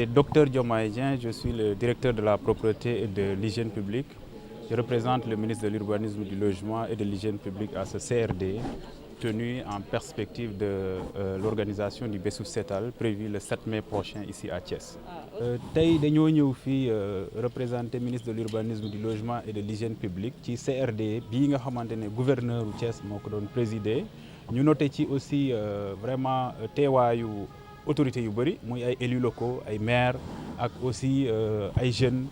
c'est Dr Diomaye Dieng, je suis le directeur de la propreté et de l'hygiène publique. Je représente le ministre de l'Urbanisme, du Logement et de l'Hygiène publique à ce CRD, tenu en perspective de l'organisation du Bessouf Setal, prévu le 7 mai prochain ici à Thiès. Tey dañoo ñëw fii représenter ministre de l'Urbanisme, du Logement et de l'Hygiène publique ci CRD bii nga xamante ne gouverneur u Thiès moo ko doon présider. Ñu noté ci aussi vraiment teewaayu autorités yu bëri muy ay élus locaux ay maires ak aussi ay jeunes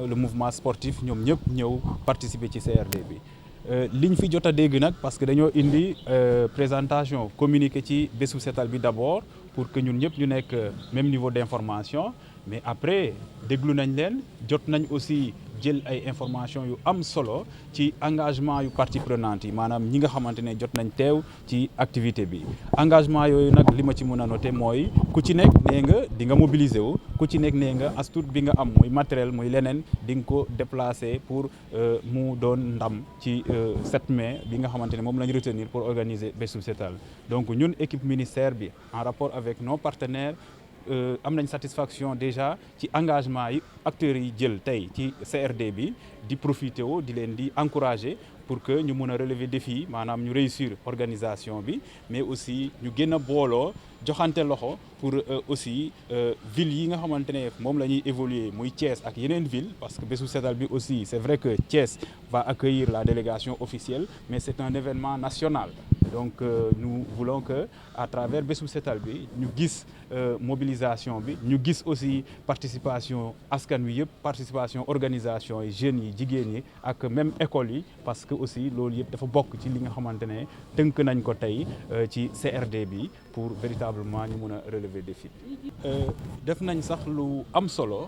le mouvement sportif ñoom ñëpp ñëw participer ci CRD bi. Liñ fi jot a dégg nag parce que dañoo indi présentation communiqué ci Bessouf Setal bi d'abord pour que ñun ñëpp ñu nekk même niveau d'information, mais après déglu nañ leen jot nañ aussi jël ay information yu am solo ci engagement yu parties prenantes yi maanaam ñi nga xamante ne jot nañ teew ci activité bi. Engagement yooyu nag li ma ci mën a noter mooy ku ci nekk nee nga di nga mobiliser wu, ku ci nekk nee nga as tuut bi nga am muy matériel muy leneen di nga ko déplacer pour mu doon ndam ci 7 mai bi nga xamante ne moom la ñu retenir pour organiser Bessouf Setal. Donc ñun équipe ministère bi en rapport avec nos partenaires am nañ satisfaction déjà ci engagement yi acteurs yi jël tey ci CRD bi di profiter woo di leen di encourager pour que ñu mën a relever défi maanaam ñu réussir organisation bi, mais aussi ñu gën a booloo joxante loxo pour aussi ville yi nga xamante ne moom la ñuy évoluer muy Thiès ak yeneen ville, parce que Bessouf Setal bi aussi c'est vrai que Thiès va accueillir la délégation officielle, mais c'est un événement national. Donc nous voulons que à travers Bessouf Setal bi ñu gis mobilisation bi, ñu gis aussi participation askan wi yëpp, participation organisation yi jeunes yi jigéen yi ak même école yi, parce que aussi loolu yëpp dafa bokk ci li nga xamante ne tënk nañ ko tey ci CRD bi pour véritablement ñu mun a relever défi. Def nañ sax lu am solo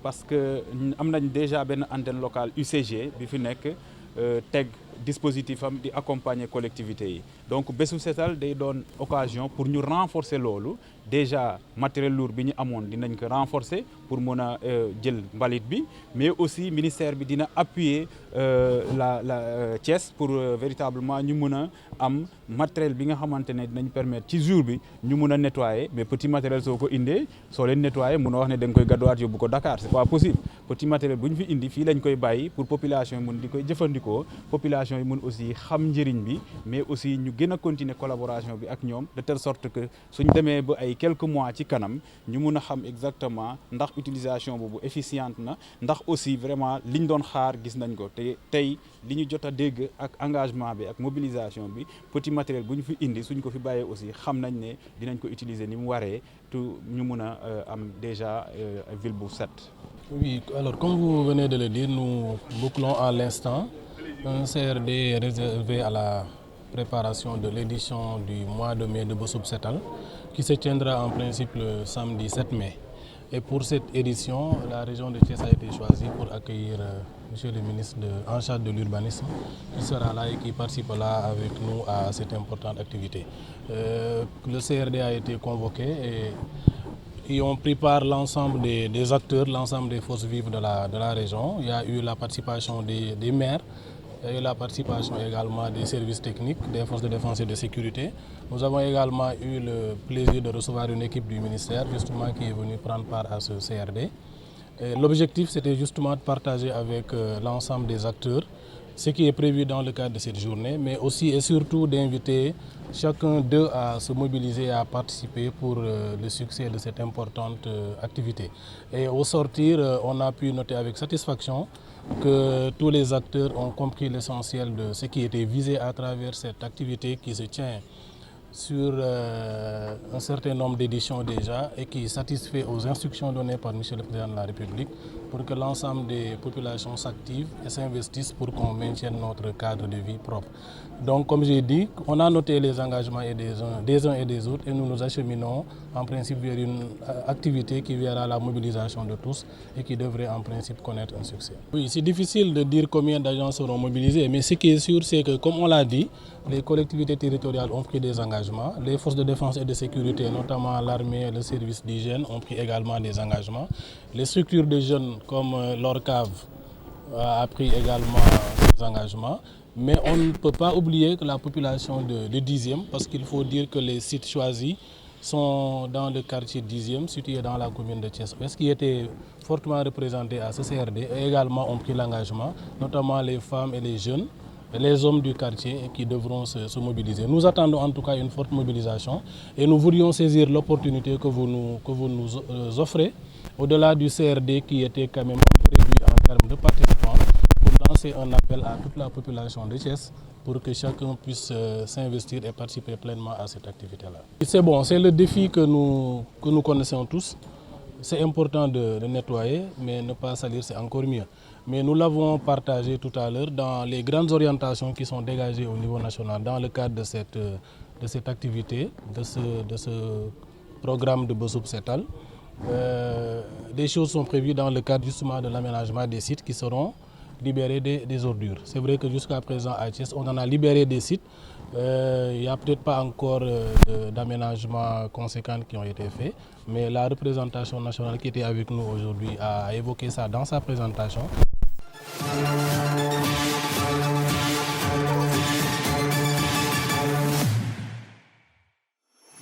parce que am nañ déjà benn antenne locale UCG bi fi nekk teg dispositif am di accompagner collectivités yi. Donc Bessouf Setal day doon occasion pour ñu renforcer loolu, déjà matériel lourd bi ñu amoon dinañ ko renforcer pour mën a jël mbalit bi, mais aussi ministère bi dina appuyer la Thiès pour véritablement ñu mën a am matériel bi nga xamante ne dinañ permettre ci jour bi ñu mën a nettoyer. Mais petit matériel soo ko indee soo leen nettoyer mën a wax ne da nga koy gàdduwaat yóbbu ko Dakar, c'est pas possible. Petit matériel bu ñu fi indi fii lañ koy bàyyi pour population yi mën di koy jëfandikoo, population yi mën aussi xam njëriñ bi, mais aussi ñu gën a continuer collaboration bi ak ñoom de telle sorte que suñ demee ba ay quelques mois ci kanam ñu mun a xam exactement ndax utilisation boobu efficiente na, ndax aussi vraiment liñ doon xaar gis nañ ko. te tey li ñu jot a dégg ak engagement bi ak mobilisation bi, petit matériel bu ñu fi indi suñ ko fi bàyyee aussi xam nañ ne dinañ ko utiliser ni mu waree tout ñu mun a am déjà ville bu set. Oui, alors comme vous venez de le dire, nous bouclons à l'instant un CRD réservé à la préparation de l'édition du mois de mai de Bessouf Setal qui se tiendra en principe le samedi 7 mai. Et pour cette édition, la région de Thiès a été choisie pour accueillir monsieur le ministre en charge de l'urbanisme qui sera là et qui participera avec nous à cette importante activité. Le CRD a été convoqué et on prépare l'ensemble des acteurs, l'ensemble des forces vives de la région. Il y a eu la participation des maires, il y a eu la participation également des services techniques, des forces de défense et de sécurité. Nous avons également eu le plaisir de recevoir une équipe du ministère justement qui est venue prendre part à ce CRD. L'objectif c'était justement de partager avec l'ensemble des acteurs ce qui est prévu dans le cadre de cette journée, mais aussi et surtout d'inviter chacun d'eux à se mobiliser et à participer pour le succès de cette importante activité. Et au sortir, on a pu noter avec satisfaction que tous les acteurs ont compris l'essentiel de ce qui était visé à travers cette activité qui se tient sur un certain nombre d'éditions déjà et qui satisfait aux instructions données par Monsieur le Président de la République pour que l'ensemble des populations s'activent et s'investissent pour qu'on maintienne notre cadre de vie propre. Donc comme j'ai dit, on a noté les engagements des uns et des autres et nous nous acheminons en principe vers une activité qui verra la mobilisation de tous et qui devrait en principe connaître un succès. Oui, c'est difficile de dire combien d'agents seront mobilisés, mais ce qui est sûr, c'est que comme on l'a dit, les collectivités territoriales ont pris des engagements, les forces de défense et de sécurité, notamment l'armée et le service d'hygiène, ont pris également des engagements. Les structures de jeunes comme l'ORCAV a pris également des engagements. Mais on ne peut pas oublier que la population de 10e, parce qu'il faut dire que les sites choisis sont dans le quartier 10e, situé dans la commune de Thiès-Ouest, qui étaient fortement représentés à ce CRD et également ont pris l'engagement, notamment les femmes et les jeunes, et les hommes du quartier qui devront se mobiliser. Nous attendons en tout cas une forte mobilisation et nous voulions saisir l'opportunité que vous nous offrez, au-delà du CRD qui était quand même réduit en termes de participants, pour lancer un appel à toute la population de Thiès pour que chacun puisse s'investir et participer pleinement à cette activité-là. C'est bon, c'est le défi que nous connaissons tous. C'est important de nettoyer, mais ne pas salir, c'est encore mieux. Mais nous l'avons partagé tout à l'heure dans les grandes orientations qui sont dégagées au niveau national dans le cadre de cette activité, de ce programme de Bosoub Setal. Des choses sont prévues dans le cadre justement de l'aménagement des sites qui seront libérer des ordures. C'est vrai que jusqu'à présent à Thiès, on en a libéré des sites. Il n'y a peut-être pas encore d'aménagements conséquents qui ont été faits, mais la représentation nationale qui était avec nous aujourd'hui a évoqué ça dans sa présentation.